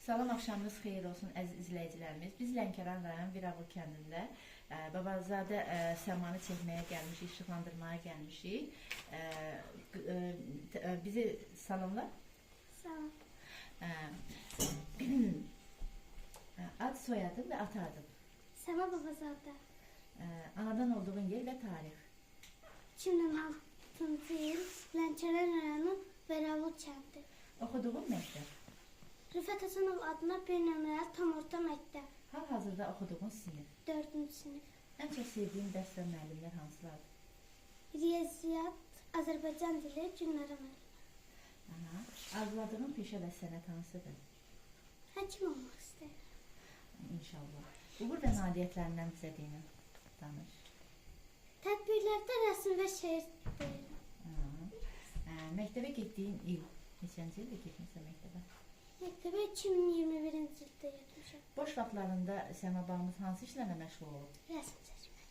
Salam, axşamınız xeyir olsun əziz izləyicilərimiz. Biz Lənkəran rayon Viravur kəndində Babazadə səmanı çəkməyə gəlmişik, işıqlandırmaya gəlmişik. Bizi salamlar. Salam. Ad, soyadın və ata adın. Səma Babazadə. Anadan olduğun yer və tarix. 2006-cı il Lənkəran rayonu Viravur kəndi. Oxuduğun məktəb. Rüfət Həsənov adına bir nömrəli tam orta məktəb. Hal-hazırda oxuduğun sinif. 4-cü sinif. Ən çox sevdiyin dərs və müəllimlər hansılardır? Riyaziyyat, Azərbaycan dili, Günlərə müəllimi. Arzuladığın peşə və sənət hansıdır? Həkim olmaq istəyirəm. İnşallah. Uğur və nailiyyətlərindən bizə deyin, danış. Tədbirlərdə rəsm və şeir deyirəm. Məktəbə getdiyin il, neçənci ildə getmişsən məktəbə? Məktəbə 2021-ci ildə getmişəm. Boş vaxtlarında Səma bağımız hansı işlərlə məşğul olub? Rəsm seçmək.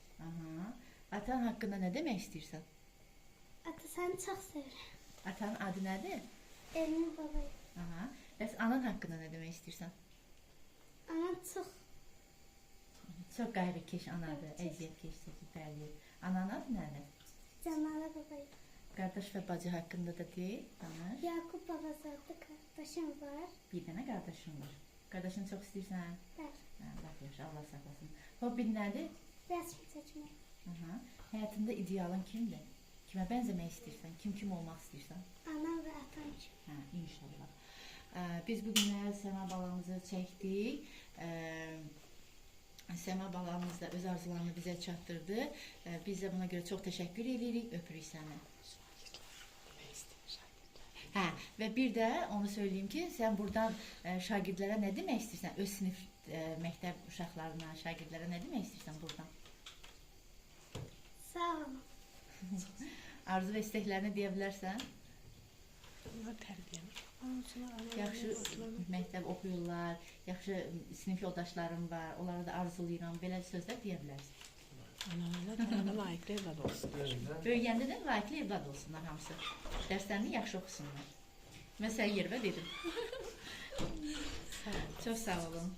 Atan haqqında nə demək istəyirsən? Ata, səni çox sevirəm. Atanın adı nədir? Elmin babayım. Bəs anan haqqında nə demək istəyirsən? Anam çox. Çox qayğıkeş anadır, əziyyətkeş, bəli. Ananın adı nədir? Cəmalə babayım. Qardaş və bacı haqqında da deyil, danış. Yaqub Babazadə qardaşım var. Bir dənə qardaşın var. Qardaşını çox istəyirsən? Bəli. Laf yaxşı, Allah saxlasın. Hobbin nədir? Rəsm seçmək. Həyatında idealın kimdir? Kimə bənzəmək istəyirsən? Kim olmaq istəyirsən? Anam və atam kimi. İnşallah. Biz bugünlər Səma balamızı çəkdik. Səma balamız da öz arzularını bizə çatdırdı. Biz də buna görə çox təşəkkür edirik. Öpürük səni. Və bir də onu söyleyeyim ki, sən buradan şagirdlərə nə demək istəyirsən? Öz sinif məktəb uşaqlarına, şagirdlərə nə demək istəyirsən buradan? Sağ olun. Arzu və istəklərini deyə bilərsən? Onlar tərbiyəni. Yaxşı məktəb oxuyurlar, yaxşı sinif yoldaşlarım var, onlara da arzulayıram, belə sözlər deyə bilərsən. Analarına layiqli evlad olsun. Böyüyəndə də layiqli evlad olsunlar hamısı. Dərslərini yaxşı oxusunlar. Mən səni yervə dedim. Çox sağ olun.